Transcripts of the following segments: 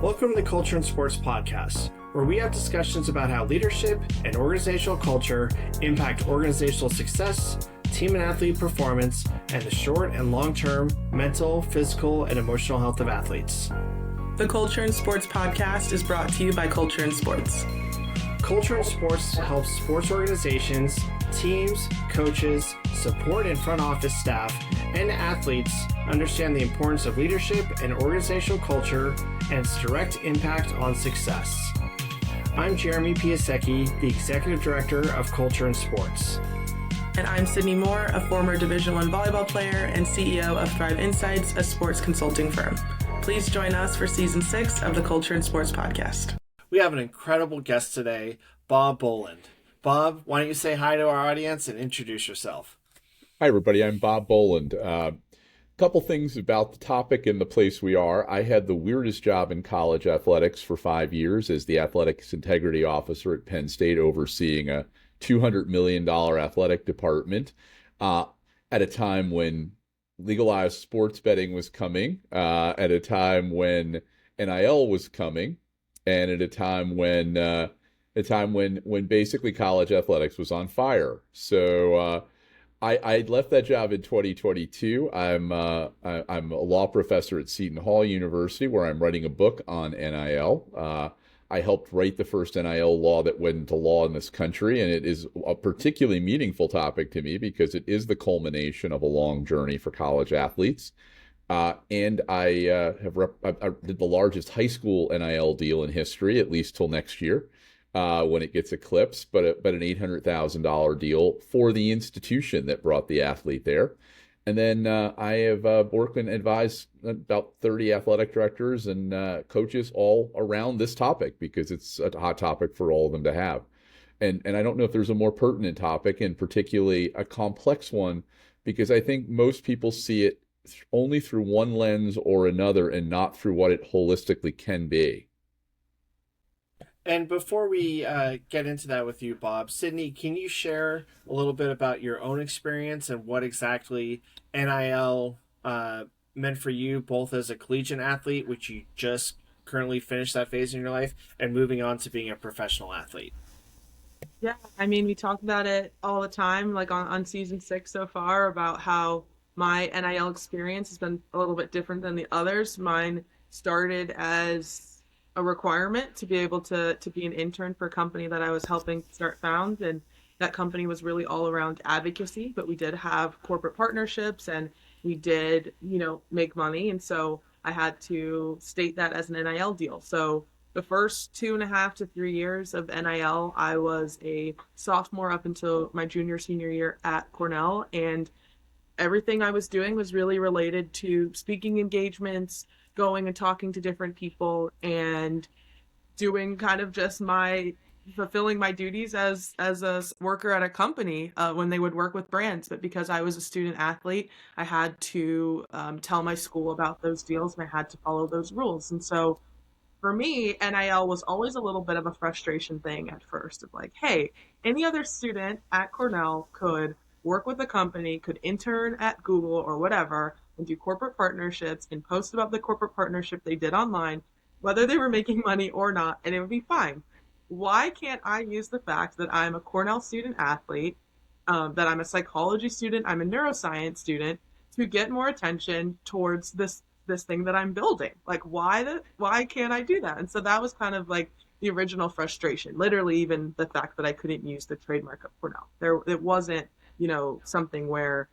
Welcome to the Culture and Sports Podcast, where we have discussions about how leadership and organizational culture impact organizational success, team and athlete performance, and the short and long-term mental, physical, and emotional health of athletes. The Culture and Sports Podcast is brought to you by Culture and Sports. Culture and Sports helps sports organizations, teams, coaches, support and front office staff, and athletes understand the importance of leadership and organizational culture and its direct impact on success. I'm Jeremy Piasecki, the Executive Director of Culture and Sports. And I'm Sydney Moore, a former Division I volleyball player and CEO of Thrive Insights, a sports consulting firm. Please join us for Season 6 of the Culture and Sports Podcast. We have an incredible guest today, Bob Boland. Bob, why don't you say hi to our audience and introduce yourself? Hi, everybody. I'm Bob Boland. Couple things about the topic and the place we are. I had the weirdest job in college athletics for 5 years as the athletics integrity officer at Penn State, overseeing a $200 million athletic department at a time when legalized sports betting was coming, at a time when NIL was coming, and at a time when basically college athletics was on fire. So I left that job in 2022. I'm a law professor at Seton Hall University, where I'm writing a book on NIL. I helped write the first NIL law that went into law in this country, and it is a particularly meaningful topic to me because it is the culmination of a long journey for college athletes. And I did the largest high school NIL deal in history, at least till next year. When it gets eclipsed, but an $800,000 deal for the institution that brought the athlete there. And then I have worked and advised about 30 athletic directors and coaches all around this topic because it's a hot topic for all of them to have. And I don't know if there's a more pertinent topic, and particularly a complex one, because I think most people see it only through one lens or another and not through what it holistically can be. And before we get into that with you, Bob, Sydney, can you share a little bit about your own experience and what exactly NIL meant for you, both as a collegiate athlete, which you just currently finished that phase in your life, and moving on to being a professional athlete? Yeah, I mean, we talk about it all the time, like on Season 6 so far, about how my NIL experience has been a little bit different than the others. Mine started as a requirement to be able to be an intern for a company that I was helping found, and that company was really all around advocacy, but we did have corporate partnerships and we did, make money, and so I had to state that as an NIL deal. So the first 2.5 to 3 years of NIL, I was a sophomore up until my senior year at Cornell, and everything I was doing was really related to speaking engagements, going and talking to different people, and doing kind of just fulfilling my duties as a worker at a company when they would work with brands. But because I was a student athlete, I had to tell my school about those deals, and I had to follow those rules. And so for me, NIL was always a little bit of a frustration thing at first, of like, hey, any other student at Cornell could work with a company, could intern at Google or whatever, and do corporate partnerships and post about the corporate partnership they did online, whether they were making money or not, and it would be fine. Why can't I use the fact that I'm a Cornell student athlete, that I'm a psychology student, I'm a neuroscience student, to get more attention towards this thing that I'm building? Like, why can't I do that? And so that was kind of like the original frustration. Literally, even the fact that I couldn't use the trademark of Cornell. It wasn't, something where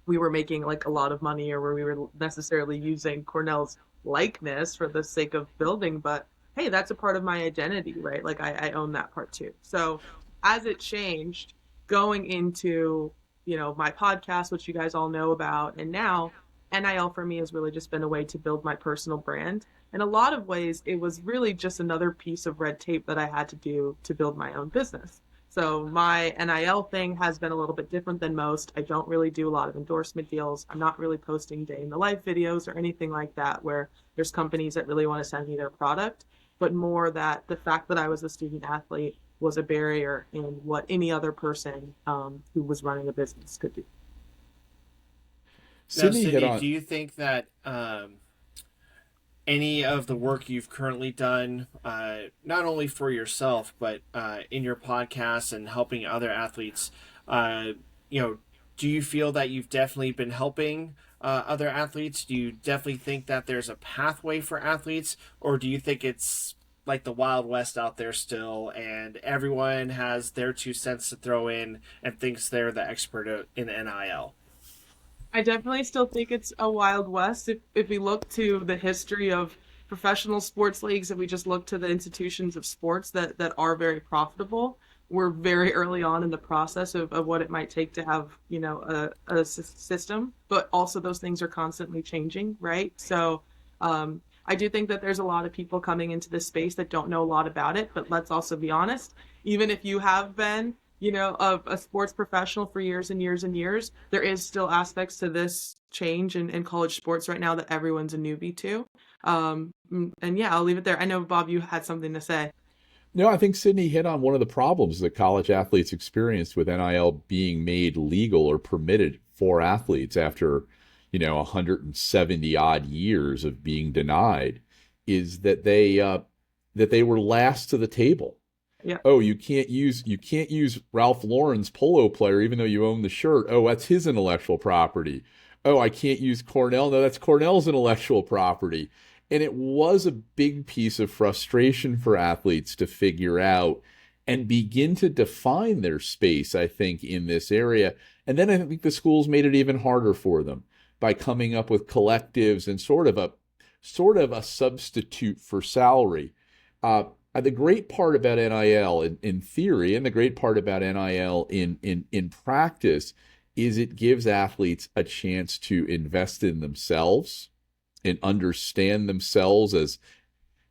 we were making like a lot of money or where we were necessarily using Cornell's likeness for the sake of building, but hey, that's a part of my identity, right? Like I own that part too. So as it changed, going into, my podcast, which you guys all know about, and now NIL for me has really just been a way to build my personal brand. In a lot of ways, it was really just another piece of red tape that I had to do to build my own business. So my NIL thing has been a little bit different than most. I don't really do a lot of endorsement deals. I'm not really posting day in the life videos or anything like that where there's companies that really want to send me their product, but more that the fact that I was a student athlete was a barrier in what any other person who was running a business could do. Now, Sydney, do you think that any of the work you've currently done, not only for yourself, but in your podcast and helping other athletes, uh, you know, do you feel that you've definitely been helping other athletes? Do you definitely think that there's a pathway for athletes, or do you think it's like the Wild West out there still, and everyone has their 2 cents to throw in and thinks they're the expert in NIL? I definitely still think it's a Wild West. If we look to the history of professional sports leagues, if we just look to the institutions of sports that are very profitable, we're very early on in the process of what it might take to have, system, but also those things are constantly changing, right? So I do think that there's a lot of people coming into this space that don't know a lot about it, but let's also be honest, even if you have been a sports professional for years and years and years, there is still aspects to this change in college sports right now that everyone's a newbie to. And yeah, I'll leave it there. I know, Bob, you had something to say. No, I think Sydney hit on one of the problems that college athletes experienced with NIL being made legal or permitted for athletes after, 170 odd years of being denied, is that they were last to the table. Yeah. Oh, you can't use Ralph Lauren's polo player even though you own the shirt. Oh, that's his intellectual property. Oh, I can't use Cornell. No, that's Cornell's intellectual property. And it was a big piece of frustration for athletes to figure out and begin to define their space, I think, in this area. And then I think the schools made it even harder for them by coming up with collectives and sort of a substitute for salary. The great part about NIL in theory, and the great part about NIL in practice, is it gives athletes a chance to invest in themselves and understand themselves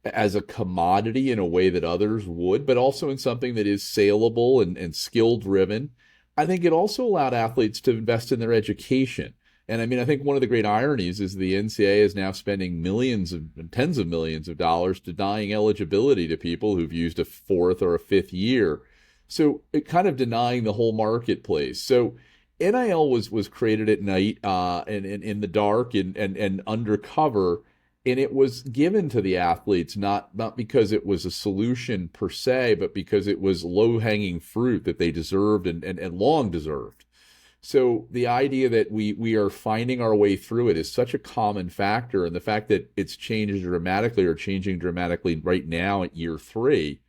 as a commodity in a way that others would, but also in something that is saleable and skill driven. I think it also allowed athletes to invest in their education. And I mean, I think one of the great ironies is the NCAA is now spending tens of millions of dollars denying eligibility to people who've used a fourth or a fifth year. So it kind of denying the whole marketplace. So NIL was created at night and in the dark and undercover, and it was given to the athletes not because it was a solution per se, but because it was low-hanging fruit that they deserved and long deserved. So the idea that we are finding our way through it is such a common factor, and the fact that it's changed dramatically or changing dramatically right now at year 3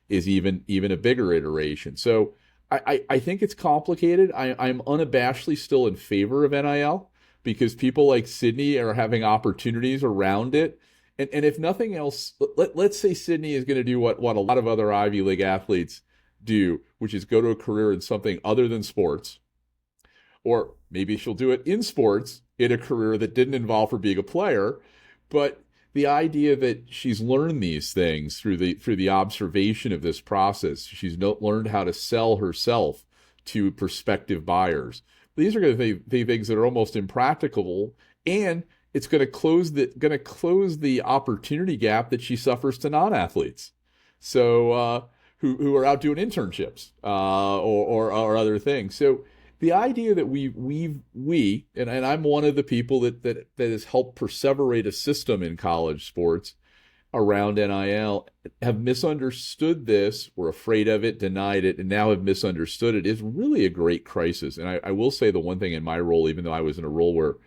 is even a bigger iteration. So I think it's complicated. I'm unabashedly still in favor of NIL because people like Sydney are having opportunities around it. And if nothing else, let's say Sydney is going to do what a lot of other Ivy League athletes do, which is go to a career in something other than sports. Or maybe she'll do it in sports in a career that didn't involve her being a player. But the idea that she's learned these things through the observation of this process, she's learned how to sell herself to prospective buyers. These are going to be things that are almost impracticable, and it's going to close the opportunity gap that she suffers to non-athletes. So who are out doing internships or other things. So the idea that we and I'm one of the people that has helped perseverate a system in college sports around NIL, have misunderstood this, were afraid of it, denied it, and now have misunderstood it, is really a great crisis. And I will say the one thing in my role, even though I was in a role where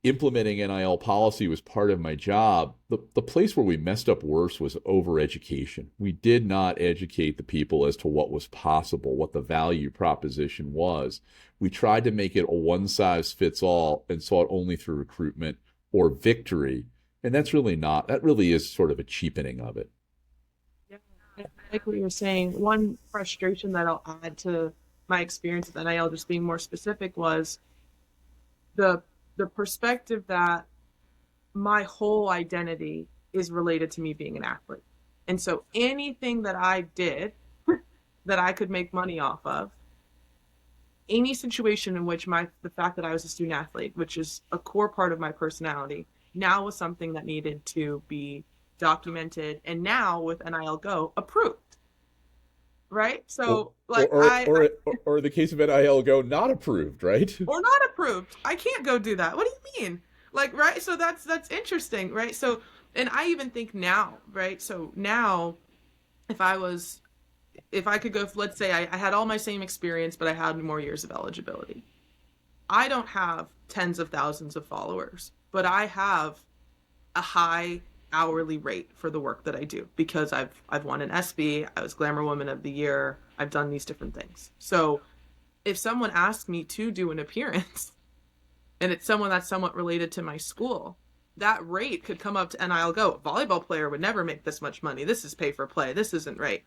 implementing NIL policy was part of my job, the place where we messed up worse was overeducation. We did not educate the people as to what was possible, what the value proposition was. We tried to make it a one-size-fits-all and saw it only through recruitment or victory. And that really is sort of a cheapening of it. Yeah, I like what you're saying. One frustration that I'll add to my experience with NIL, just being more specific, was the perspective that my whole identity is related to me being an athlete. And so anything that I did that I could make money off of, any situation in which the fact that I was a student athlete, which is a core part of my personality, now was something that needed to be documented, and now with NIL Go, approved. Right? So or the case of NIL Go, not approved, right? Or not approved. I can't go do that. What do you mean? Like, right? So that's interesting, right? So And I even think now, right? So now, if I was, if I could go, let's say I had all my same experience, but I had more years of eligibility. I don't have tens of thousands of followers, but I have a high hourly rate for the work that I do because I've won an ESPY, I was Glamour Woman of the Year, I've done these different things. So if someone asked me to do an appearance and it's someone that's somewhat related to my school, that rate could come up to, and I'll go, volleyball player would never make this much money. This is pay for play. This isn't right.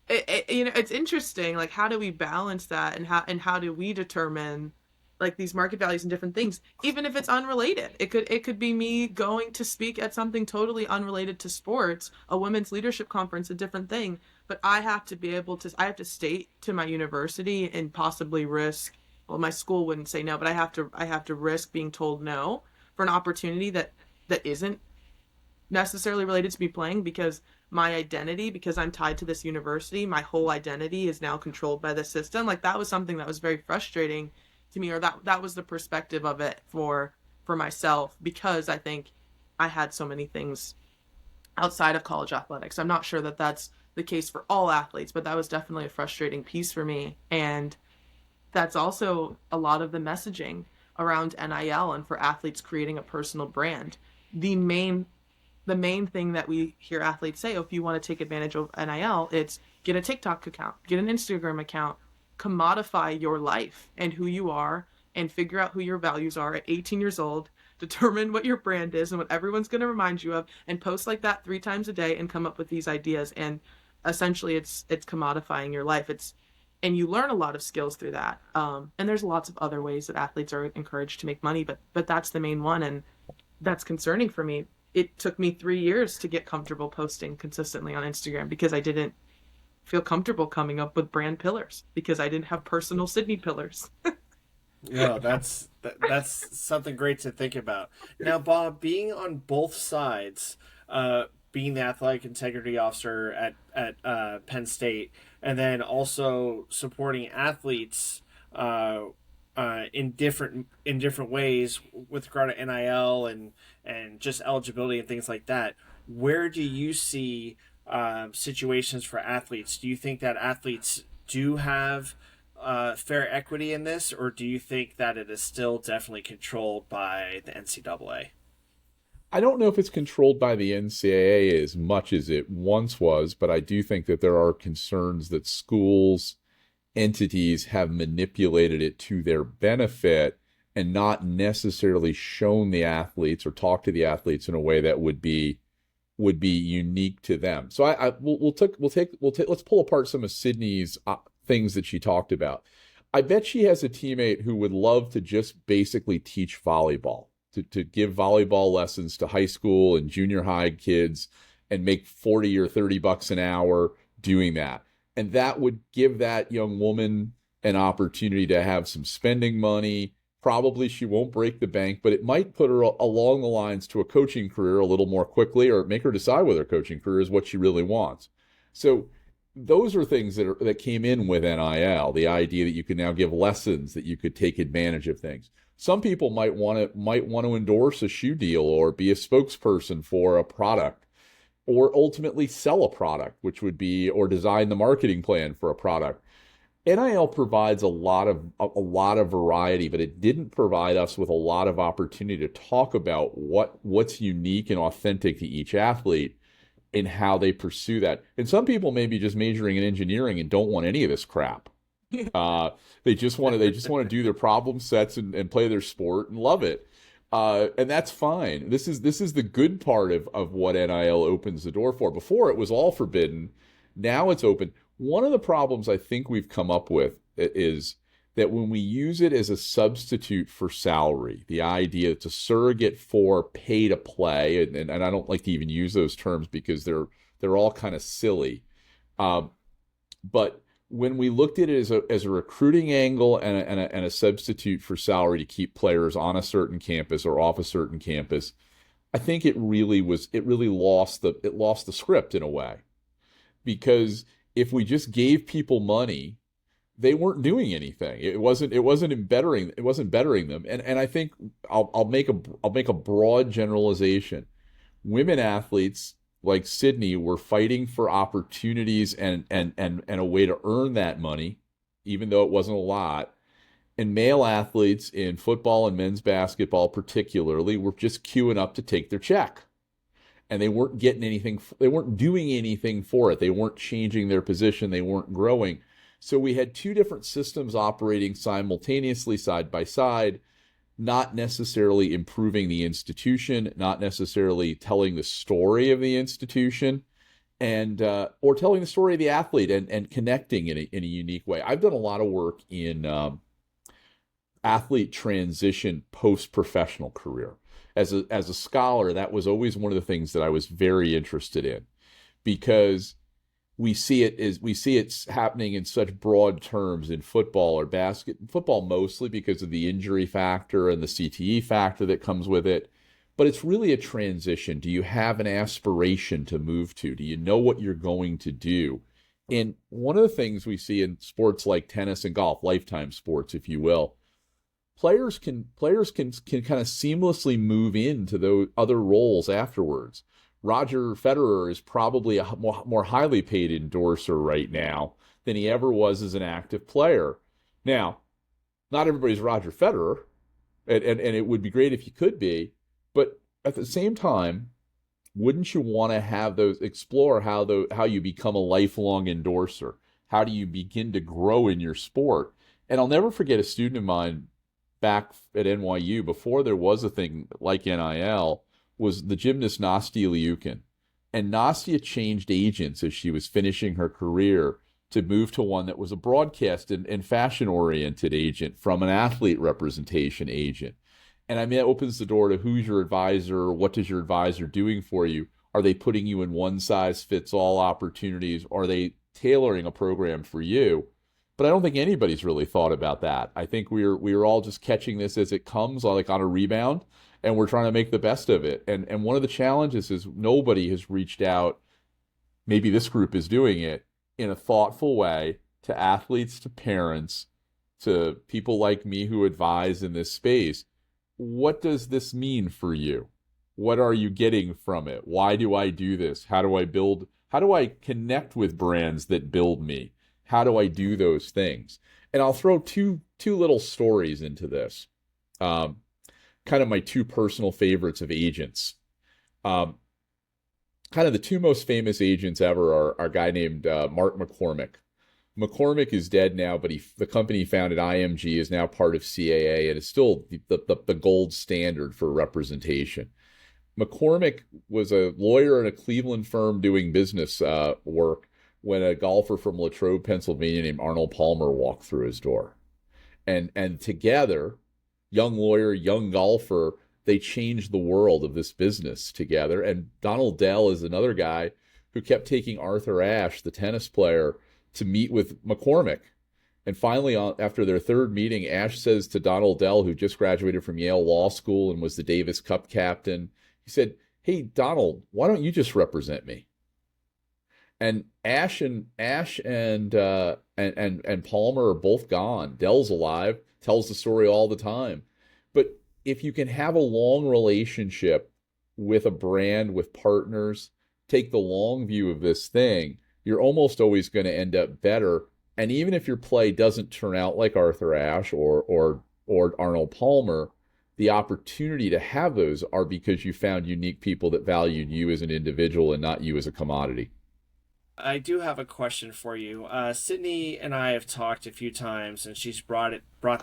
It's interesting. Like, how do we balance that, and how do we determine like these market values and different things, even if it's unrelated? It could be me going to speak at something totally unrelated to sports, a women's leadership conference, a different thing. But I have to be able to. I have to state to my university and possibly risk. Well, my school wouldn't say no, but I have to. I have to risk being told no for an opportunity that isn't necessarily related to me playing, because my identity, because I'm tied to this university, my whole identity is now controlled by the system. Like, that was something that was very frustrating to me, or that was the perspective of it for myself, because I think I had so many things outside of college athletics. I'm not sure that that's the case for all athletes, but that was definitely a frustrating piece for me. And that's also a lot of the messaging around NIL and for athletes creating a personal brand. The main thing that we hear athletes say, oh, if you want to take advantage of NIL, it's get a TikTok account, get an Instagram account, commodify your life and who you are, and figure out who your values are at 18 years old, determine what your brand is and what everyone's going to remind you of, and post like that 3 times a day and come up with these ideas. And essentially it's commodifying your life. And you learn a lot of skills through that. And there's lots of other ways that athletes are encouraged to make money, but that's the main one. And that's concerning for me. It took me 3 years to get comfortable posting consistently on Instagram because I didn't feel comfortable coming up with brand pillars, because I didn't have personal Sydney pillars. Yeah, that's something great to think about. Now, Bob, being on both sides, being the athletic integrity officer at Penn State, and then also supporting athletes in different ways with regard to NIL and just eligibility and things like that. Where do you see situations for athletes? Do you think that athletes do have fair equity in this, or do you think that it is still definitely controlled by the NCAA? I don't know if it's controlled by the NCAA as much as it once was, but I do think that there are concerns that schools, entities have manipulated it to their benefit and not necessarily shown the athletes or talked to the athletes in a way that would be unique to them. So let's pull apart some of Sydney's things that she talked about. I bet she has a teammate who would love to just basically teach volleyball, to give volleyball lessons to high school and junior high kids and make 40 or 30 bucks an hour doing that. And that would give that young woman an opportunity to have some spending money. Probably she won't break the bank, but it might put her along the lines to a coaching career a little more quickly, or make her decide whether coaching career is what she really wants. So those are things that came in with NIL, the idea that you can now give lessons, that you could take advantage of things. Some people might want to endorse a shoe deal or be a spokesperson for a product, or ultimately sell a product, which would be, or design the marketing plan for a product. NIL provides a lot of variety, but it didn't provide us with a lot of opportunity to talk about what's unique and authentic to each athlete and how they pursue that. And some people may be just majoring in engineering and don't want any of this crap. They just want to do their problem sets and play their sport and love it. And that's fine. This is the good part of what NIL opens the door for. Before, it was all forbidden. Now it's open. One of the problems I think we've come up with is that when we use it as a substitute for salary, the idea it's a surrogate for pay to play, and I don't like to even use those terms because they're all kind of silly. But when we looked at it as a recruiting angle and a substitute for salary to keep players on a certain campus or off a certain campus, I think it really lost the script in a way. Because if we just gave people money, they weren't doing anything. It wasn't bettering them. And I think I'll make a broad generalization. Women athletes like Sydney were fighting for opportunities and a way to earn that money, even though it wasn't a lot. And male athletes in football and men's basketball, particularly, were just queuing up to take their check. And they weren't getting anything, they weren't doing anything for it. They weren't changing their position, they weren't growing. So we had two different systems operating simultaneously, side by side, not necessarily improving the institution, not necessarily telling the story of the institution, and or telling the story of the athlete and connecting in a unique way. I've done a lot of work in athlete transition post-professional career. As a scholar, that was always one of the things that I was very interested in, because we see it's happening in such broad terms in football or football mostly because of the injury factor and the CTE factor that comes with it. But it's really a transition. Do you have an aspiration to move to? Do you know what you're going to do? And one of the things we see in sports like tennis and golf, lifetime sports, if you will, players can kind of seamlessly move into those other roles afterwards. Roger Federer is probably a more highly paid endorser right now than he ever was as an active player. Now, not everybody's Roger Federer, and it would be great if you could be, but at the same time, wouldn't you want to have explore how you become a lifelong endorser? How do you begin to grow in your sport? And I'll never forget a student of mine back at NYU, before there was a thing like NIL, was the gymnast Nastia Liukin. And Nastia changed agents as she was finishing her career to move to one that was a broadcast and fashion-oriented agent from an athlete representation agent. And I mean, it opens the door to who's your advisor, what is your advisor doing for you? Are they putting you in one-size-fits-all opportunities? Are they tailoring a program for you? But I don't think anybody's really thought about that. I think we're all just catching this as it comes, like on a rebound, and we're trying to make the best of it. And one of the challenges is nobody has reached out, maybe this group is doing it, in a thoughtful way to athletes, to parents, to people like me who advise in this space. What does this mean for you? What are you getting from it? Why do I do this? How do I connect with brands that build me? How do I do those things? And I'll throw two little stories into this. Kind of my two personal favorites of agents. Kind of the two most famous agents ever are a guy named Mark McCormick. McCormick is dead now, but the company he founded, IMG, is now part of CAA and is still the gold standard for representation. McCormick was a lawyer in a Cleveland firm doing business work when a golfer from Latrobe, Pennsylvania named Arnold Palmer walked through his door. And together, young lawyer, young golfer, they changed the world of this business together. And Donald Dell is another guy who kept taking Arthur Ashe, the tennis player, to meet with McCormick. And finally, after their third meeting, Ashe says to Donald Dell, who just graduated from Yale Law School and was the Davis Cup captain, he said, "Hey, Donald, why don't you just represent me?" And Ashe and Palmer are both gone. Dell's alive, tells the story all the time. But if you can have a long relationship with a brand, with partners, take the long view of this thing, you're almost always going to end up better. And even if your play doesn't turn out like Arthur Ashe or Arnold Palmer, the opportunity to have those are because you found unique people that valued you as an individual and not you as a commodity. I do have a question for you. Sydney and I have talked a few times, and she's brought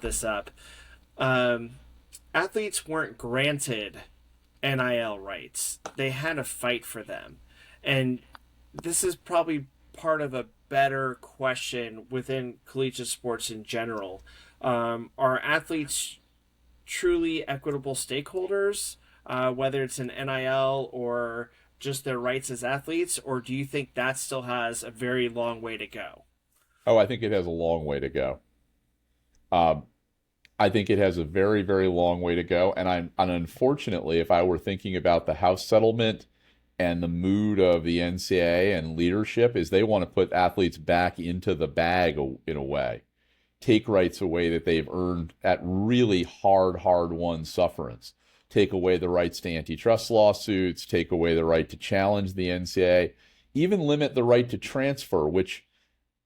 this up. Athletes weren't granted NIL rights; they had to fight for them, and this is probably part of a better question within collegiate sports in general. Are athletes truly equitable stakeholders, whether it's an NIL or just their rights as athletes, or do you think that still has a very long way to go? Oh, I think it has a long way to go. I think it has a very, very long way to go. And unfortunately, if I were thinking about the House settlement and the mood of the NCAA and leadership, is they want to put athletes back into the bag in a way, take rights away that they've earned at really hard-won sufferance. take away the rights to antitrust lawsuits, take away the right to challenge the NCAA, even limit the right to transfer, which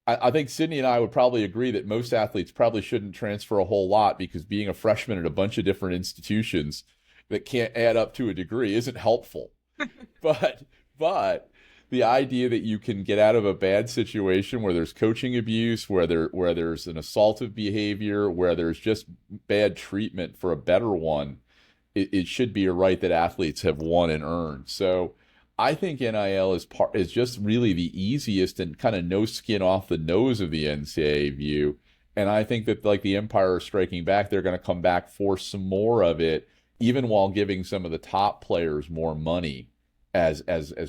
I think Sydney and I would probably agree that most athletes probably shouldn't transfer a whole lot, because being a freshman at a bunch of different institutions that can't add up to a degree isn't helpful. But the idea that you can get out of a bad situation where there's coaching abuse, where there's an assaultive behavior, where there's just bad treatment for a better one, it should be a right that athletes have won and earned. So I think NIL is just really the easiest and kind of no skin off the nose of the NCAA view. And I think that, like, the Empire is striking back, they're going to come back for some more of it, even while giving some of the top players more money as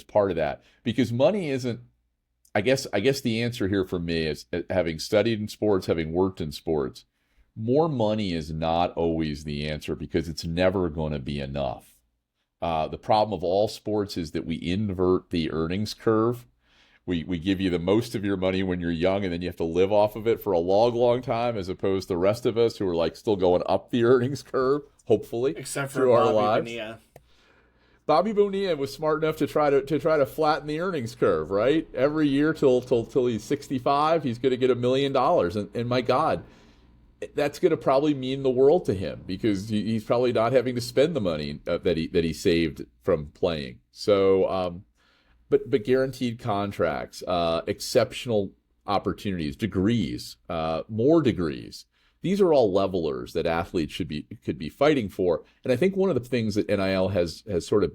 part of that. Because money isn't, I guess the answer here for me is, having studied in sports, having worked in sports, more money is not always the answer, because it's never going to be enough. The problem of all sports is that we invert the earnings curve. We give you the most of your money when you're young, and then you have to live off of it for a long, long time, as opposed to the rest of us who are, like, still going up the earnings curve, hopefully, Except for through our Bobby lives. Bonilla. Bobby Bonilla was smart enough to try to flatten the earnings curve, right? Every year till he's 65, he's going to get $1 million, and my God, that's going to probably mean the world to him, because he's probably not having to spend the money that he saved from playing. So, but guaranteed contracts, exceptional opportunities, degrees, more degrees. These are all levelers that athletes could be fighting for. And I think one of the things that NIL has sort of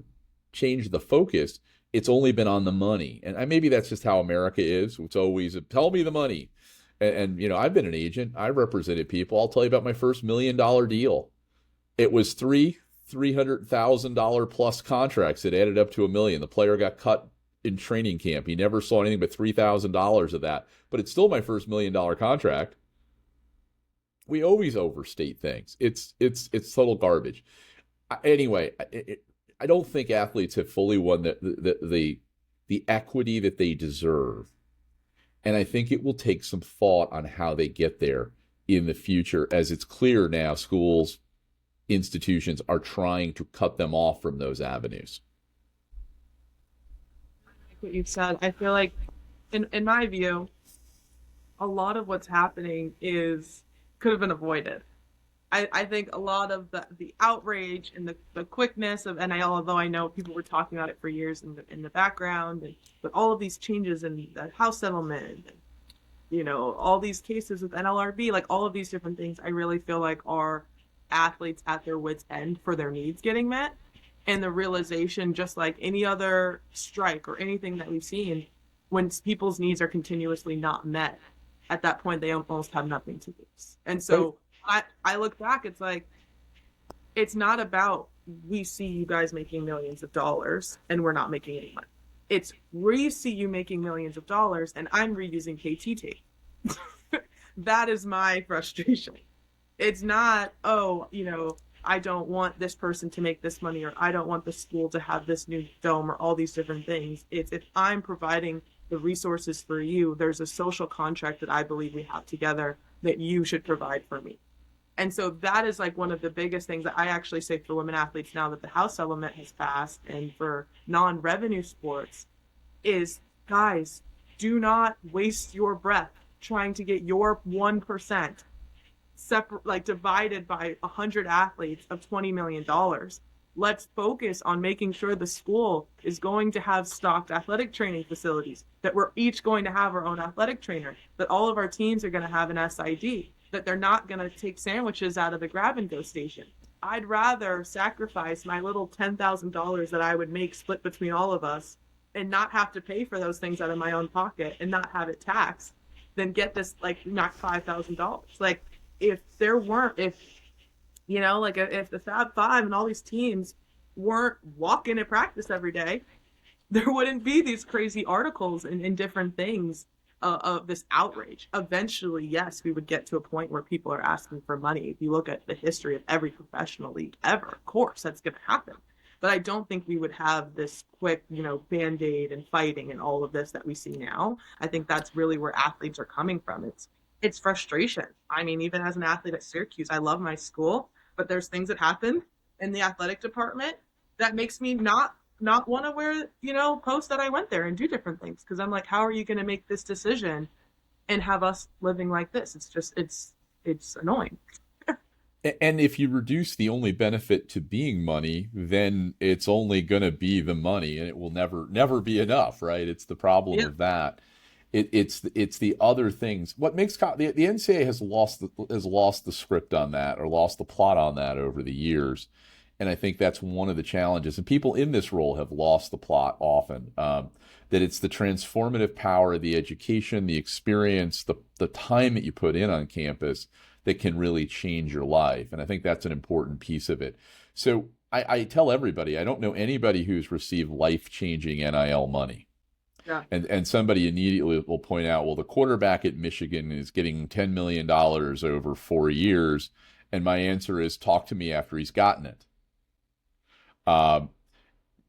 changed the focus, it's only been on the money. And maybe that's just how America is. It's always, tell me the money. And I've been an agent. I represented people. I'll tell you about my first $1 million deal. It was three $300,000 plus contracts that added up to $1 million. The player got cut in training camp. He never saw anything but $3,000 of that. But it's still my first $1 million contract. We always overstate things. It's total garbage. Anyway, I don't think athletes have fully won the equity that they deserve. And I think it will take some thought on how they get there in the future, as it's clear now schools, institutions are trying to cut them off from those avenues. Like what you said, I feel like, in my view, a lot of what's happening could have been avoided. I think a lot of the outrage and the quickness of NIL, although I know people were talking about it for years in the background, but all of these changes in the House settlement, and, all these cases with NLRB, like all of these different things, I really feel like are athletes at their wits' end for their needs getting met. And the realization, just like any other strike or anything that we've seen, when people's needs are continuously not met, at that point they almost have nothing to lose. And so I look back, it's like, it's not about we see you guys making millions of dollars and we're not making any money. It's we see you making millions of dollars and I'm reusing KT tape. That is my frustration. It's not, I don't want this person to make this money, or I don't want the school to have this new dome, or all these different things. It's, if I'm providing the resources for you, there's a social contract that I believe we have together that you should provide for me. And so that is like one of the biggest things that I actually say for women athletes now that the House settlement has passed, and for non-revenue sports, is, guys, do not waste your breath trying to get your 1% divided by 100 athletes of $20 million. Let's focus on making sure the school is going to have stocked athletic training facilities, that we're each going to have our own athletic trainer, that all of our teams are going to have an SID, that they're not going to take sandwiches out of the grab-and-go station. I'd rather sacrifice my little $10,000 that I would make split between all of us and not have to pay for those things out of my own pocket and not have it taxed than get this, not $5,000. If the Fab Five and all these teams weren't walking at practice every day, there wouldn't be these crazy articles and different things of this outrage. Eventually, yes, we would get to a point where people are asking for money. If you look at the history of every professional league ever, of course, that's going to happen. But I don't think we would have this quick, Band-Aid and fighting and all of this that we see now. I think that's really where athletes are coming from. It's frustration. I mean, even as an athlete at Syracuse, I love my school, but there's things that happen in the athletic department that makes me not want to wear, post that I went there and do different things. Because I'm like, how are you going to make this decision and have us living like this? It's just it's annoying. And if you reduce the only benefit to being money, then it's only going to be the money, and it will never be enough, right? It's the problem Yeah. of that. It's the other things. What makes the NCAA has lost the script on that, or lost the plot on that over the years, and I think that's one of the challenges. And people in this role have lost the plot often. That it's the transformative power of the education, the experience, the time that you put in on campus that can really change your life. And I think that's an important piece of it. So I tell everybody, I don't know anybody who's received life-changing NIL money. Yeah. And somebody immediately will point out, well, the quarterback at Michigan is getting $10 million over 4 years. And my answer is, talk to me after he's gotten it.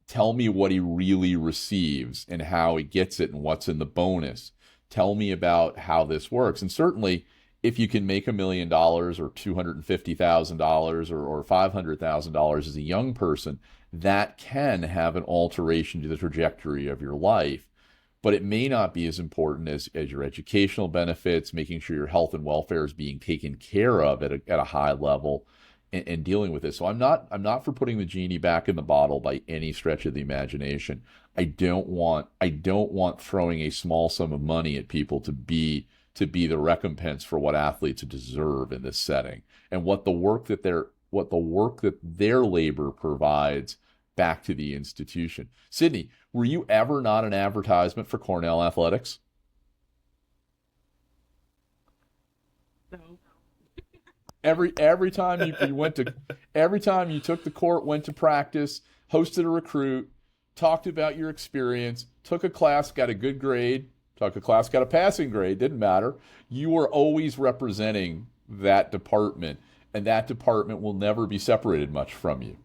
Tell me what he really receives and how he gets it and what's in the bonus. Tell me about how this works. And certainly, if you can make $1 million or $250,000 or $500,000 as a young person, that can have an alteration to the trajectory of your life. But it may not be as important as your educational benefits, making sure your health and welfare is being taken care of at a high level, and dealing with this. So I'm not for putting the genie back in the bottle by any stretch of the imagination. I don't want throwing a small sum of money at people to be the recompense for what athletes deserve in this setting, and what the work that their labor provides back to the institution. Sydney, were you ever not an advertisement for Cornell athletics? No. Every time every time you took the court, went to practice, hosted a recruit, talked about your experience, took a class, got a good grade, took a class, got a passing grade, didn't matter. You were always representing that department, and that department will never be separated much from you.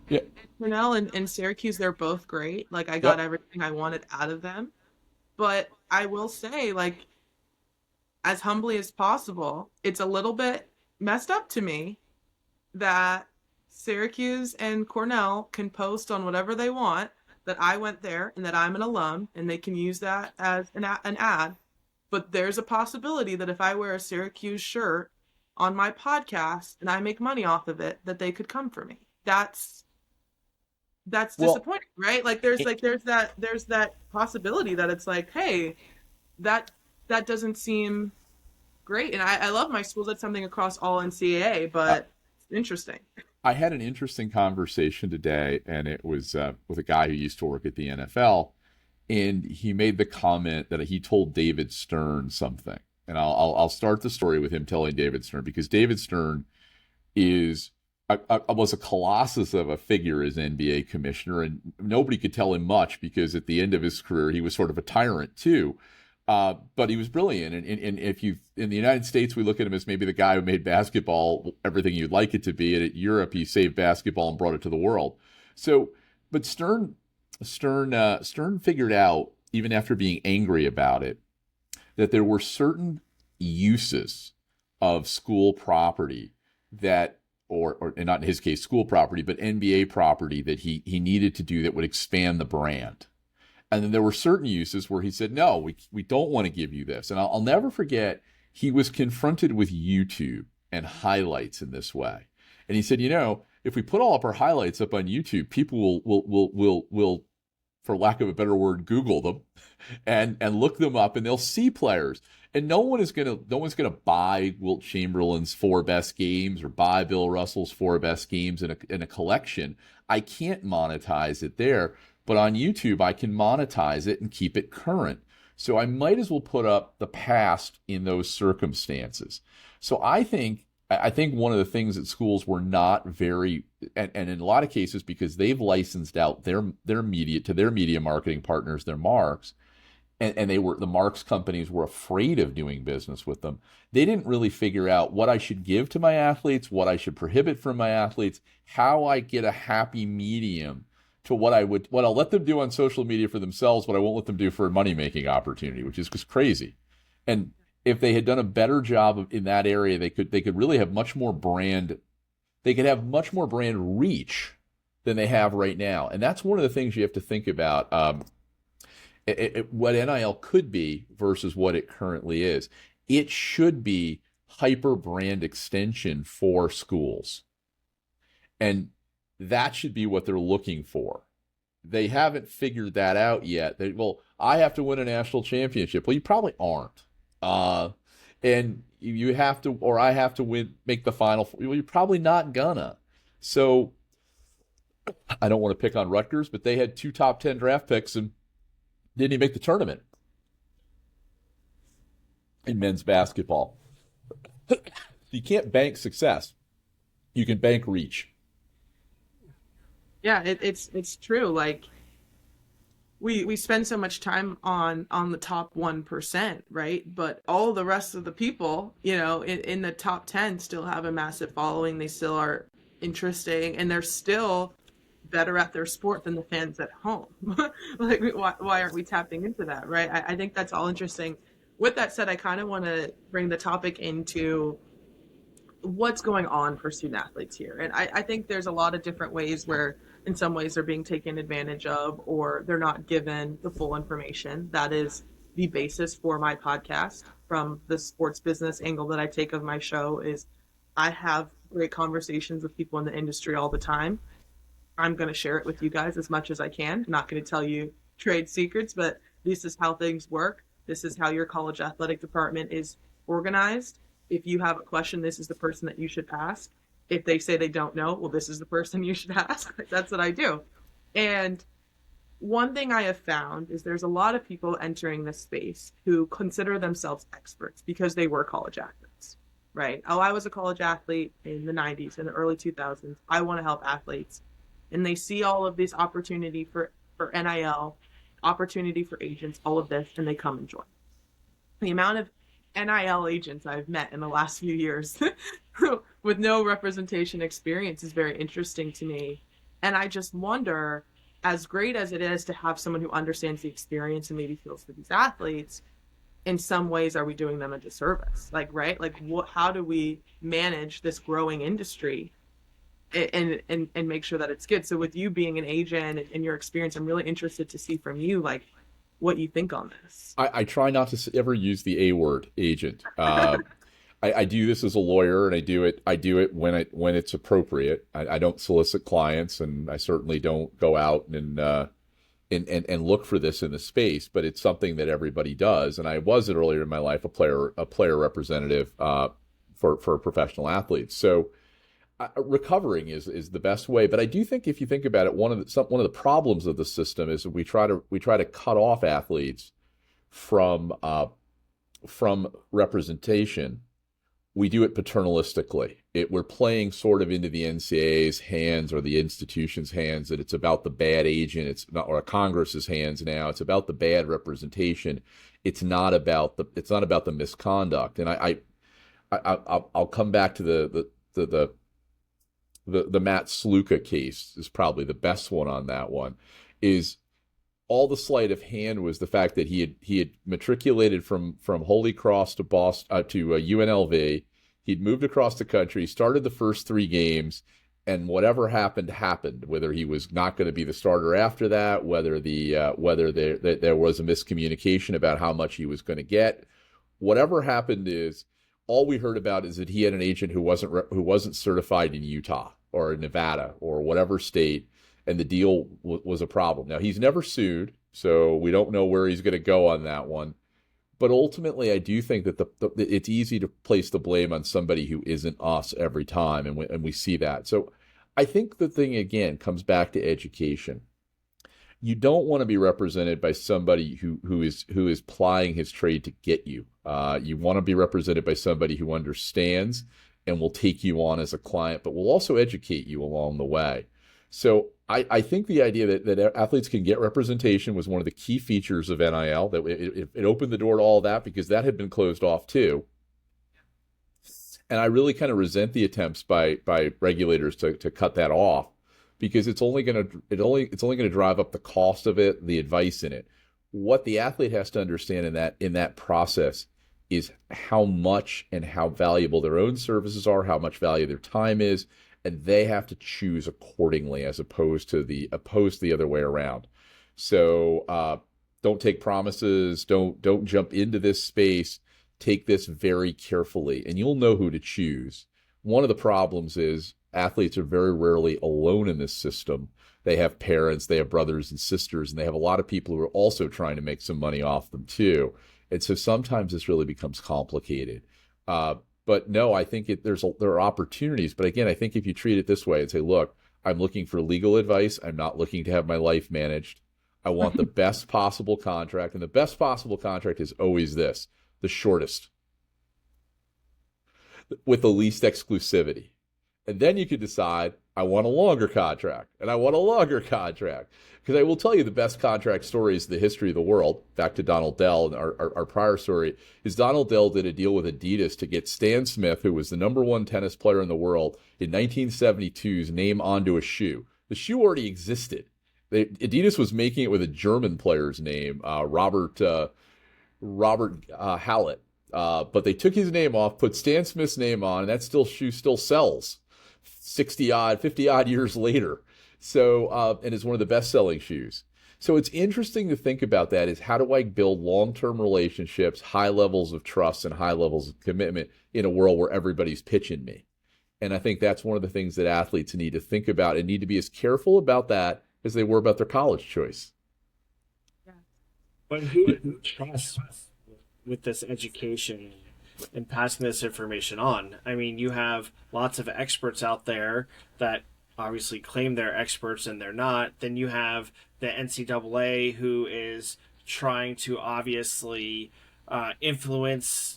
Yeah. Cornell and Syracuse, they're both great. Like, I got Yep. everything I wanted out of them. But I will say, like, as humbly as possible, it's a little bit messed up to me that Syracuse and Cornell can post on whatever they want, that I went there and that I'm an alum, and they can use that as an ad. But there's a possibility that if I wear a Syracuse shirt on my podcast and I make money off of it, that they could come for me. That's Well, disappointing, right? Like, there's that possibility that it's like, hey, that doesn't seem great. And I love my schools. That's something across all NCAA, but it's interesting. I had an interesting conversation today, and it was with a guy who used to work at the NFL, and he made the comment that he told David Stern something. And I'll start the story with him telling David Stern, because David Stern was a colossus of a figure as NBA commissioner, and nobody could tell him much because at the end of his career he was sort of a tyrant too. But he was brilliant, and if you in the United States we look at him as maybe the guy who made basketball everything you'd like it to be, and at Europe he saved basketball and brought it to the world. So, but Stern figured out, even after being angry about it, that there were certain uses of school property that, or and not in his case school property, but NBA property that he needed to do that would expand the brand. And then there were certain uses where he said, no, we don't want to give you this. And I'll never forget, he was confronted with YouTube and highlights in this way. And he said, if we put all of our highlights up on YouTube, people will, for lack of a better word, Google them and look them up, and they'll see players. And no one's gonna buy Wilt Chamberlain's 4 best games or buy Bill Russell's 4 best games in a collection. I can't monetize it there, but on YouTube I can monetize it and keep it current. So I might as well put up the past in those circumstances. So I think one of the things that schools were not very, and in a lot of cases because they've licensed out their media to their media marketing partners, their marks, and the marks companies were afraid of doing business with them. They didn't really figure out what I should give to my athletes, what I should prohibit from my athletes, how I get a happy medium to what I'll let them do on social media for themselves, what I won't let them do for a money-making opportunity, which is just crazy. And if they had done a better job in that area, they could really have much more brand they could have much more brand reach than they have right now. And that's one of the things you have to think about, what NIL could be versus what it currently is. It should be hyper brand extension for schools. And that should be what they're looking for. They haven't figured that out yet. I have to win a national championship. Well, you probably aren't. And you have to, or I have to make the final. Well, you're probably not gonna. So I don't want to pick on Rutgers, but they had 2 top 10 draft picks and didn't even make the tournament in men's basketball. You can't bank success. You can bank reach. Yeah, it's true. Like we spend so much time on the top 1%, right? But all the rest of the people, in the top 10 still have a massive following. They still are interesting, and they're still better at their sport than the fans at home. Like, why aren't we tapping into that, right? I think that's all interesting. With that said, I kind of want to bring the topic into what's going on for student athletes here. And I think there's a lot of different ways where in some ways they're being taken advantage of, or they're not given the full information. That is the basis for my podcast. From the sports business angle that I take of my show is I have great conversations with people in the industry all the time. I'm going to share it with you guys as much as I can. I'm not going to tell you trade secrets, but this is how things work. This is how your college athletic department is organized. If you have a question, this is the person that you should ask. If they say they don't know, well, this is the person you should ask. That's what I do. And one thing I have found is there's a lot of people entering this space who consider themselves experts because they were college athletes, right? Oh, I was a college athlete in the 90s and the early 2000s. I want to help athletes. And they see all of this opportunity for NIL, opportunity for agents, all of this, and they come and join. The amount of NIL agents I've met in the last few years with no representation experience is very interesting to me. And I just wonder, as great as it is to have someone who understands the experience and maybe feels for these athletes, in some ways, are we doing them a disservice? Like, right? Like, how do we manage this growing industry and make sure that it's good? So with you being an agent and your experience, I'm really interested to see from you, like, what you think on this. I try not to ever use the A word, agent. I do this as a lawyer, and I do it when it's appropriate. I don't solicit clients, and I certainly don't go out and look for this in the space. But it's something that everybody does, and I was earlier in my life a player representative for professional athletes. So recovering is the best way. But I do think, if you think about it, one of the problems of the system is that we try to cut off athletes from representation. We do it paternalistically. We're playing sort of into the NCAA's hands or the institution's hands, that it's about the bad agent. It's not, or Congress's hands now. It's about the bad representation. It's not about the misconduct. And I'll come back to the Matt Sluka case is probably the best one on that one. Is all the sleight of hand was the fact that he had matriculated from Holy Cross to Boston to UNLV. He'd moved across the country, started the first 3 games, and whatever happened. Whether he was not going to be the starter after that, whether there was a miscommunication about how much he was going to get, whatever happened is, all we heard about is that he had an agent who wasn't certified in Utah or Nevada or whatever state, and the deal was a problem. Now, he's never sued, so we don't know where he's going to go on that one. But ultimately, I do think that it's easy to place the blame on somebody who isn't us every time, and we see that. So I think the thing, again, comes back to education. You don't want to be represented by somebody who is plying his trade to get you. You want to be represented by somebody who understands and will take you on as a client, but will also educate you along the way. So I think the idea that athletes can get representation was one of the key features of NIL, that it opened the door to all that, because that had been closed off too. And I really kind of resent the attempts by regulators to cut that off, because it's only going to drive up the cost of it, the advice in it. What the athlete has to understand in that process is how much and how valuable their own services are, how much value their time is, and they have to choose accordingly as opposed to the other way around. So don't take promises. Don't jump into this space. Take this very carefully, and you'll know who to choose. One of the problems is athletes are very rarely alone in this system. They have parents, they have brothers and sisters, and they have a lot of people who are also trying to make some money off them too. And so sometimes this really becomes complicated. But no, I think there are opportunities. But again, I think if you treat it this way and say, look, I'm looking for legal advice. I'm not looking to have my life managed. I want the best possible contract. And the best possible contract is always this, the shortest, with the least exclusivity. And then you can decide, I want a longer contract, and I want a longer contract. Because I will tell you the best contract stories in the history of the world, back to Donald Dell and our prior story, is Donald Dell did a deal with Adidas to get Stan Smith, who was the number one tennis player in the world, in 1972's name onto a shoe. The shoe already existed. Adidas was making it with a German player's name, Robert Hallett. But they took his name off, put Stan Smith's name on, and that shoe still sells 50 odd years later. So, and it's one of the best selling shoes. So it's interesting to think about that, is how do I build long-term relationships, high levels of trust and high levels of commitment in a world where everybody's pitching me. And I think that's one of the things that athletes need to think about and need to be as careful about that as they were about their college choice. Yeah. But who trusts with this education and passing this information on? I mean, you have lots of experts out there that obviously claim they're experts and they're not. Then you have the NCAA, who is trying to obviously influence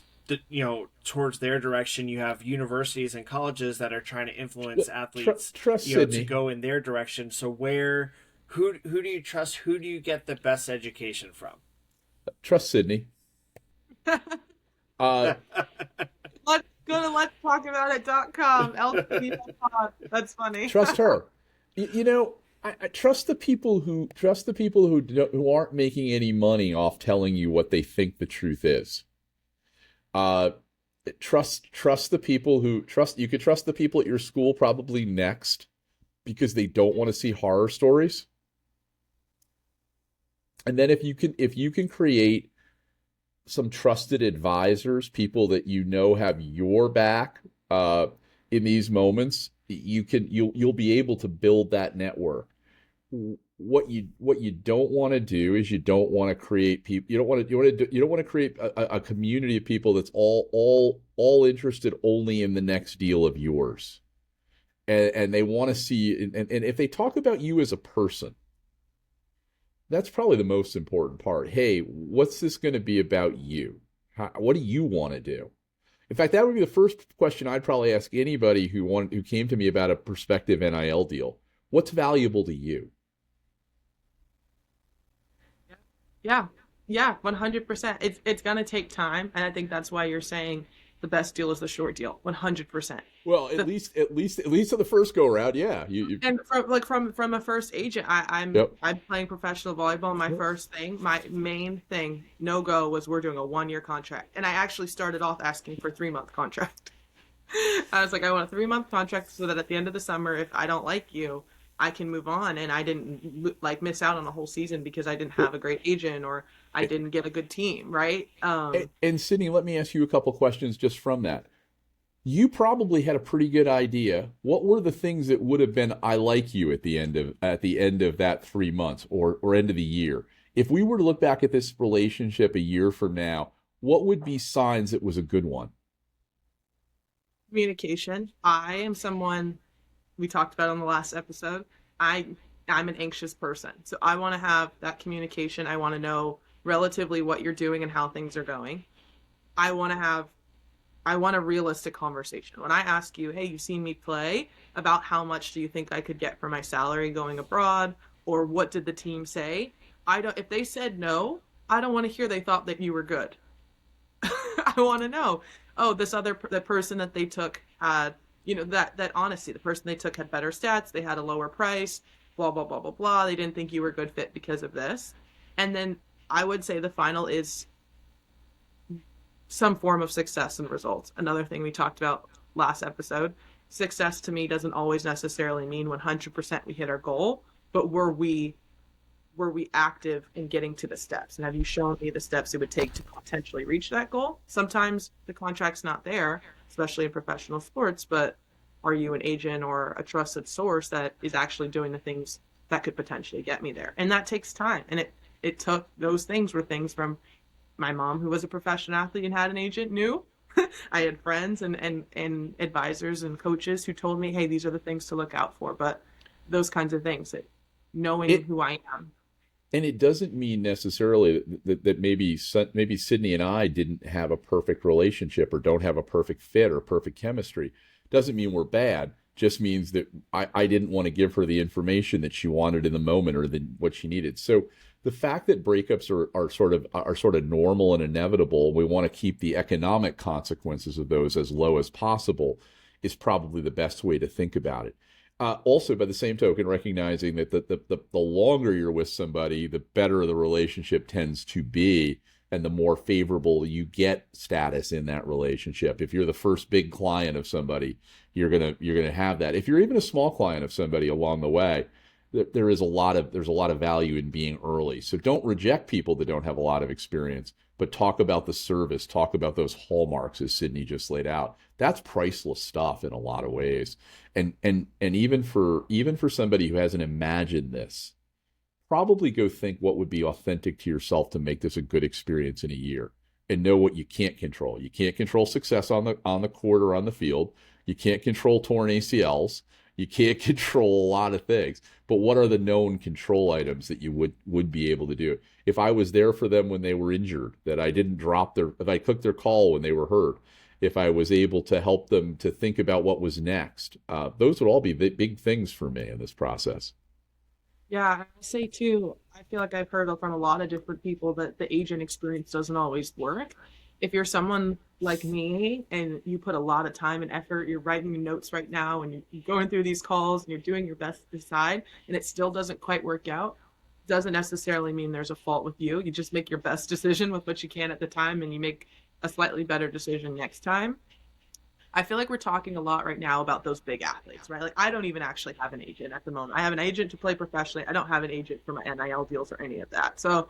towards their direction. You have universities and colleges that are trying to influence athletes to go in their direction. So who do you trust? Who do you get the best education from? Trust Sydney. Let's go to letstalkaboutit.com. That's funny. Trust her. I trust the people who aren't making any money off telling you what they think the truth is. Trust the people who you could trust the people at your school probably next, because they don't want to see horror stories. And then if you can create some trusted advisors, people that have your back in these moments, you'll be able to build that network. What you don't want to do is you don't want to create people. You don't want to create a community of people that's all interested only in the next deal of yours, and they want to see. And if they talk about you as a person, that's probably the most important part. Hey, what's this going to be about you? What do you want to do? In fact, that would be the first question I'd probably ask anybody who came to me about a prospective NIL deal. What's valuable to you? Yeah, 100%. It's going to take time, and I think that's why you're saying the best deal is the short deal. 100%. Well, at least on the first go around, yeah. And from a first agent, I'm playing professional volleyball. My main thing, no go, was we're doing a 1-year contract, and I actually started off asking for a 3-month contract. I was like, I want a 3-month contract so that at the end of the summer, if I don't like you, I can move on, and I didn't miss out on a whole season because I didn't have a great agent or I didn't get a good team, right? And Sydney, let me ask you a couple questions just from that. You probably had a pretty good idea. What were the things that would have been I like you at the end of that 3 months or end of the year? If we were to look back at this relationship a year from now, what would be signs it was a good one? Communication. I am someone we talked about on the last episode. I'm an anxious person. So I want to have that communication. I want to know relatively what you're doing and how things are going. I want a realistic conversation. When I ask you, hey, you've seen me play, about how much do you think I could get for my salary going abroad? Or what did the team say? If they said no, I don't want to hear they thought that you were good. I want to know, the person that they took had, that honesty. The person they took had better stats. They had a lower price, blah, blah, blah, blah, blah. They didn't think you were a good fit because of this. And then I would say the final is some form of success and results. Another thing we talked about last episode, success to me doesn't always necessarily mean 100% we hit our goal, but were we active in getting to the steps? And have you shown me the steps it would take to potentially reach that goal? Sometimes the contract's not there, especially in professional sports, but are you an agent or a trusted source that is actually doing the things that could potentially get me there? And that takes time. And it took, those things were things from my mom, who was a professional athlete and had an agent, knew. I had friends and advisors and coaches who told me, hey, these are the things to look out for. But those kinds of things, knowing who I am. And it doesn't mean necessarily that maybe Sydney and I didn't have a perfect relationship or don't have a perfect fit or perfect chemistry. Doesn't mean we're bad. Just means that I didn't want to give her the information that she wanted in the moment or what she needed. So the fact that breakups are sort of normal and inevitable, we want to keep the economic consequences of those as low as possible, is probably the best way to think about it. Also, by the same token, recognizing that the longer you're with somebody, the better the relationship tends to be, and the more favorable you get status in that relationship. If you're the first big client of somebody, you're gonna have that. If you're even a small client of somebody along the way, there's a lot of value in being early. So don't reject people that don't have a lot of experience, but talk about the service, talk about those hallmarks as Sydney just laid out. That's priceless stuff in a lot of ways. And even for somebody who hasn't imagined this, probably go think what would be authentic to yourself to make this a good experience in a year, and know what you can't control. You can't control success on the court or on the field. You can't control torn ACLs. You can't control a lot of things. But what are the known control items that you would be able to do? If I was there for them when they were injured, that I didn't if I took their call when they were hurt, if I was able to help them to think about what was next, those would all be big things for me in this process. Yeah, I say too, I feel like I've heard from a lot of different people that the agent experience doesn't always work. If you're someone like me and you put a lot of time and effort, you're writing your notes right now and you're going through these calls and you're doing your best to decide, and it still doesn't quite work out, doesn't necessarily mean there's a fault with you. You just make your best decision with what you can at the time, and you make a slightly better decision next time. I feel like we're talking a lot right now about those big athletes, right? Like, I don't even actually have an agent at the moment. I have an agent to play professionally. I don't have an agent for my NIL deals or any of that. So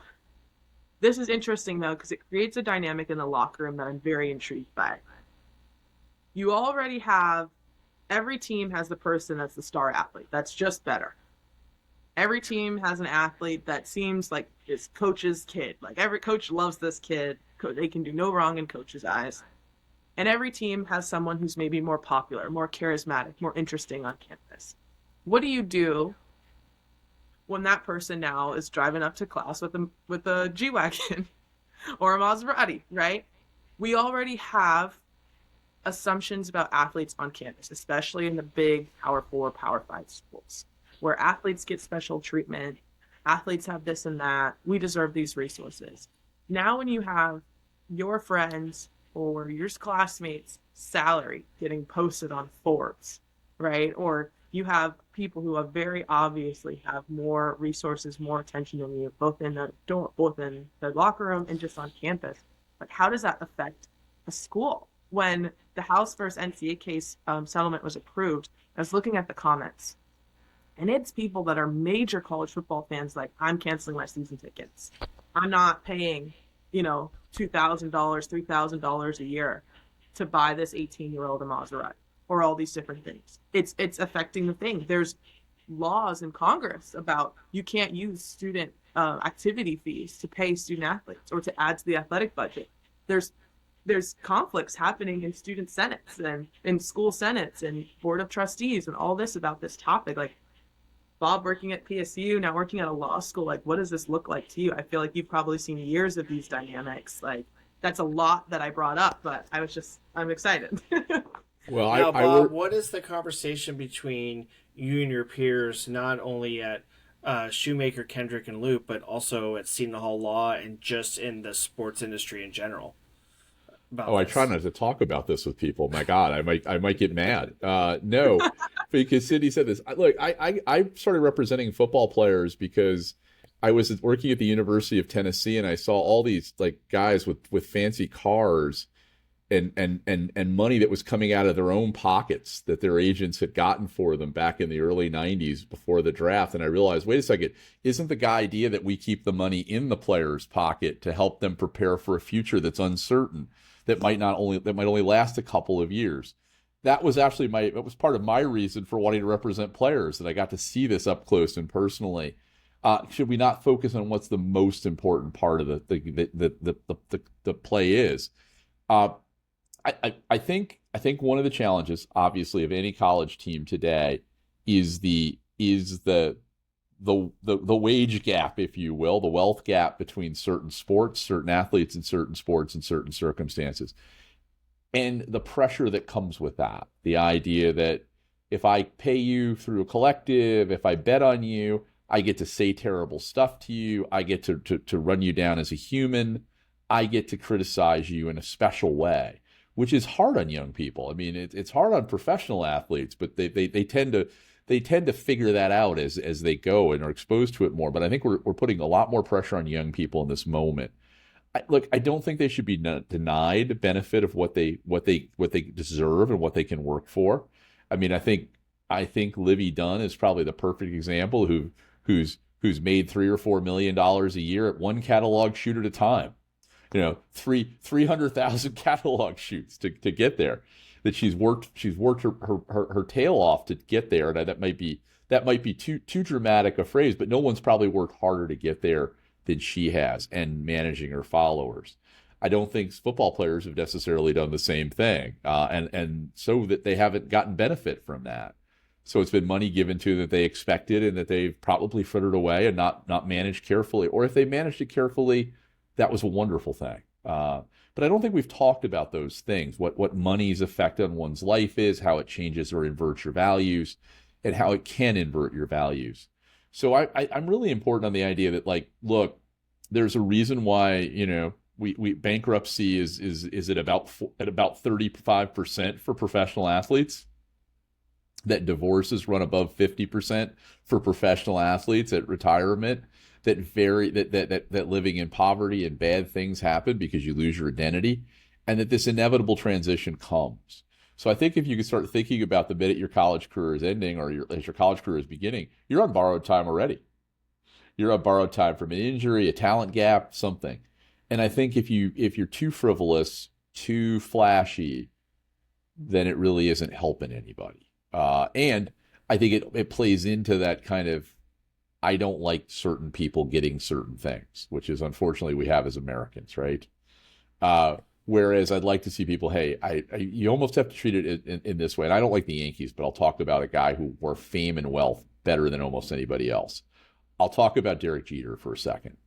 this is interesting, though, because it creates a dynamic in the locker room that I'm very intrigued by. You already have, every team has the person that's the star athlete. That's just better. Every team has an athlete that seems like his coach's kid. Like, every coach loves this kid. They can do no wrong in coach's eyes. And every team has someone who's maybe more popular, more charismatic, more interesting on campus. What do you do when that person now is driving up to class with a G-Wagon or a Maserati, right? We already have assumptions about athletes on campus, especially in the big Power 4, Power 5 schools, where athletes get special treatment, athletes have this and that, we deserve these resources. Now when you have your friends or your classmates' salary getting posted on Forbes, right? Or you have people who have very obviously have more resources, more attention than you, both in the locker room and just on campus. Like, how does that affect a school? When the House versus NCAA case settlement was approved, I was looking at the comments, and it's people that are major college football fans like, I'm canceling my season tickets. I'm not paying, $2,000, $3,000 a year to buy this 18-year-old a Maserati, or all these different things. It's affecting the thing. There's laws in Congress about you can't use student activity fees to pay student athletes or to add to the athletic budget. There's conflicts happening in student senates and in school senates and board of trustees and all this about this topic. Like, Bob working at PSU, now working at a law school, like, what does this look like to you? I feel like you've probably seen years of these dynamics. Like, that's a lot that I brought up, but I'm excited. Well, now, Bob, what is the conversation between you and your peers, not only at Shoemaker, Kendrick, and Loop, but also at Seton Hall Law and just in the sports industry in general? I try not to talk about this with people. My God, I might get mad. No, because Sydney said this. Look, I started representing football players because I was working at the University of Tennessee and I saw all these like guys with fancy cars, and money that was coming out of their own pockets that their agents had gotten for them back in the early 90s before the draft. And I realized, wait a second, isn't the idea that we keep the money in the player's pocket to help them prepare for a future that's uncertain, that might only last a couple of years? That was part of my reason for wanting to represent players, that I got to see this up close and personally. Should we not focus on what's the most important part of the play is? I think one of the challenges, obviously, of any college team today is the wage gap, if you will, the wealth gap between certain sports, certain athletes in certain sports, and certain circumstances, and the pressure that comes with that. The idea that if I pay you through a collective, if I bet on you, I get to say terrible stuff to you. I get to run you down as a human. I get to criticize you in a special way, which is hard on young people. I mean, it's hard on professional athletes, but they tend to figure that out as they go and are exposed to it more. But I think we're putting a lot more pressure on young people in this moment. I don't think they should be denied the benefit of what they deserve and what they can work for. I mean, I think Livy Dunn is probably the perfect example who's made $3 or $4 million a year at one catalog shoot at a time. 300,000 catalog shoots to get there, that she's worked her tail off to get there. And that might be too dramatic a phrase, but no one's probably worked harder to get there than she has, and managing her followers. I don't think football players have necessarily done the same thing, and so that they haven't gotten benefit from that. So it's been money given to them that they expected and that they've probably frittered away and not managed carefully. Or if they managed it carefully, that was a wonderful thing. But I don't think we've talked about those things, what money's effect on one's life is, how it changes or inverts your values, and how it can invert your values. So I'm really important on the idea that, like, look, there's a reason why, we bankruptcy is at about 35% for professional athletes, that divorces run above 50% for professional athletes at retirement, that living in poverty and bad things happen because you lose your identity, and that this inevitable transition comes. So I think if you could start thinking about the minute your college career is ending, or as your college career is beginning, you're on borrowed time already. You're on borrowed time from an injury, a talent gap, something. And I think if you're too frivolous, too flashy, then it really isn't helping anybody. And I think it plays into that kind of, I don't like certain people getting certain things, which is unfortunately we have as Americans, right? Whereas I'd like to see people, hey, you almost have to treat it in this way. And I don't like the Yankees, but I'll talk about a guy who wore fame and wealth better than almost anybody else. I'll talk about Derek Jeter for a second.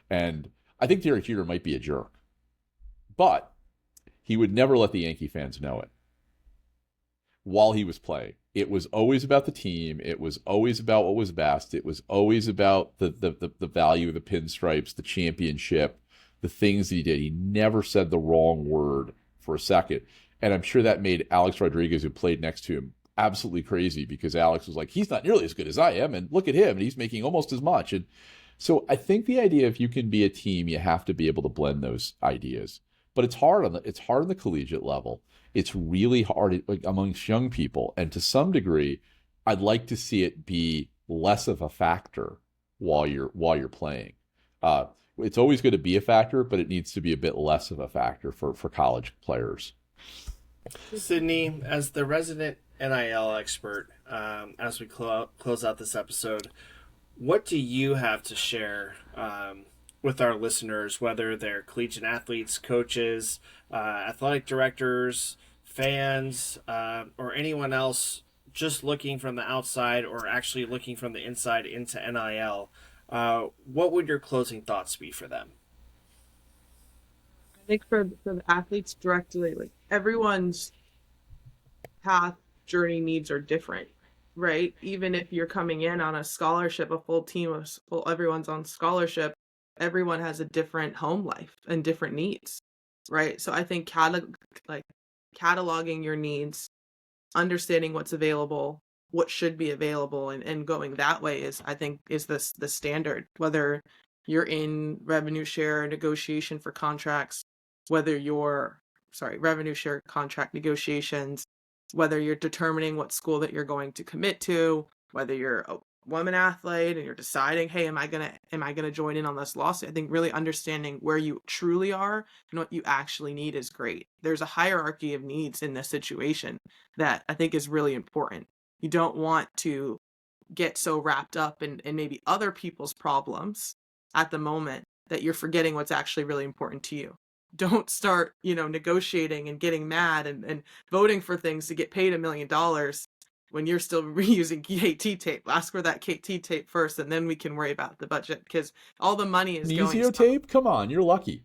And I think Derek Jeter might be a jerk, but he would never let the Yankee fans know it while he was playing. It was always about the team. It was always about what was best. It was always about the value of the pinstripes, the championship, the things that he did. He never said the wrong word for a second. And I'm sure that made Alex Rodriguez, who played next to him, absolutely crazy, because Alex was like, he's not nearly as good as I am, and look at him, and he's making almost as much. And so I think the idea, if you can be a team, you have to be able to blend those ideas. But it's hard on the collegiate level. It's really hard amongst young people, and to some degree, I'd like to see it be less of a factor while you're playing. It's always going to be a factor, but it needs to be a bit less of a factor for college players. Sydney, as the resident NIL expert, as we close out this episode, what do you have to share with our listeners, whether they're collegiate athletes, coaches, athletic directors, fans, or anyone else just looking from the outside or actually looking from the inside into NIL? What would your closing thoughts be for them? I think for the athletes directly, like, everyone's path, journey, needs are different, right? Even if you're coming in on a scholarship, a full team of everyone's on scholarship, everyone has a different home life and different needs, right? So I think cataloging your needs, understanding what's available, what should be available, and going that way is the standard, whether you're in revenue share negotiation for contracts, whether you're revenue share contract negotiations, whether you're determining what school that you're going to commit to, whether you're a woman athlete and you're deciding, hey, am I gonna join in on this lawsuit? I think really understanding where you truly are and what you actually need is great. There's a hierarchy of needs in this situation that I think is really important. You don't want to get so wrapped up in maybe other people's problems at the moment that you're forgetting what's actually really important to you. Don't start, negotiating and getting mad and voting for things to get paid $1 million when you're still reusing KT tape. Ask for that KT tape first, and then we can worry about the budget, because all the money is going. Kinesio tape? Come on, you're lucky.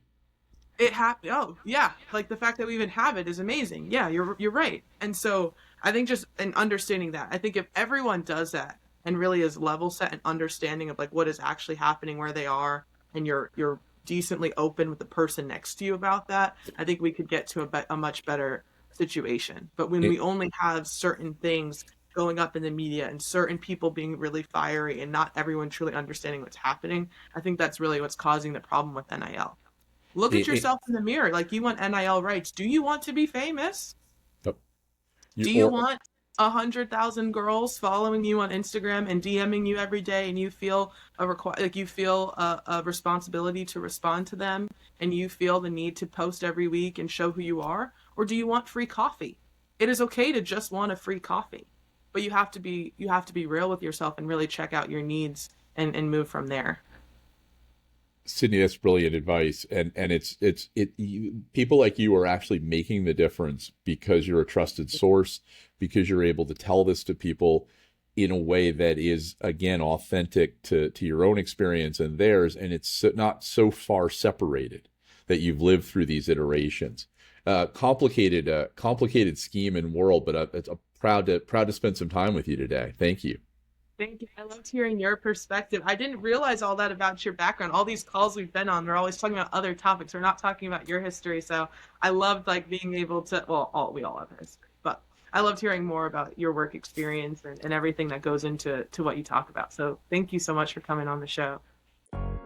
It happened. Oh yeah, like the fact that we even have it is amazing. Yeah, you're right. And so I think just in understanding that, I think if everyone does that and really is level set and understanding of like what is actually happening where they are, and you're decently open with the person next to you about that, I think we could get to a much better situation. But when we only have certain things going up in the media and certain people being really fiery and not everyone truly understanding what's happening, I think that's really what's causing the problem with NIL. Look at yourself in the mirror. Like, you want NIL rights. Do you want to be famous? Yep. Do you want 100,000 girls following you on Instagram and DMing you every day, and you feel a responsibility to respond to them, and you feel the need to post every week and show who you are? Or do you want free coffee? It is okay to just want a free coffee, but you have to be real with yourself and really check out your needs and move from there. Sydney, that's brilliant advice, and people like you are actually making the difference, because you're a trusted source, because you're able to tell this to people in a way that is, again, authentic to your own experience and theirs, and it's not so far separated that you've lived through these iterations. Complicated scheme and world, but I'm proud to spend some time with you today. Thank you. Thank you. I loved hearing your perspective. I didn't realize all that about your background. All these calls we've been on, we're always talking about other topics. We're not talking about your history. So I loved being able to, we all have history, but I loved hearing more about your work experience and everything that goes into what you talk about. So thank you so much for coming on the show.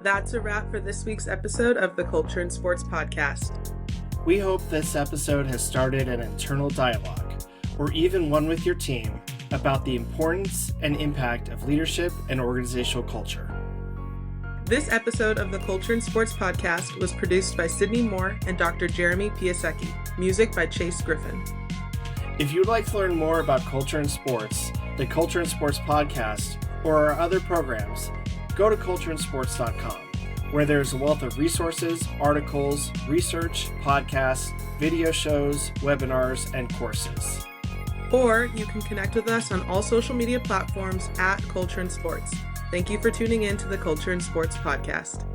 That's a wrap for this week's episode of the Culture and Sports Podcast. We hope this episode has started an internal dialogue, or even one with your team, about the importance and impact of leadership and organizational culture. This episode of the Culture and Sports Podcast was produced by Sydney Moore and Dr. Jeremy Piasecki. Music by Chase Griffin. If you'd like to learn more about culture and sports, the Culture and Sports Podcast, or our other programs, go to cultureandsports.com, where there's a wealth of resources, articles, research, podcasts, video shows, webinars, and courses. Or you can connect with us on all social media platforms at Culture and Sports. Thank you for tuning in to the Culture and Sports Podcast.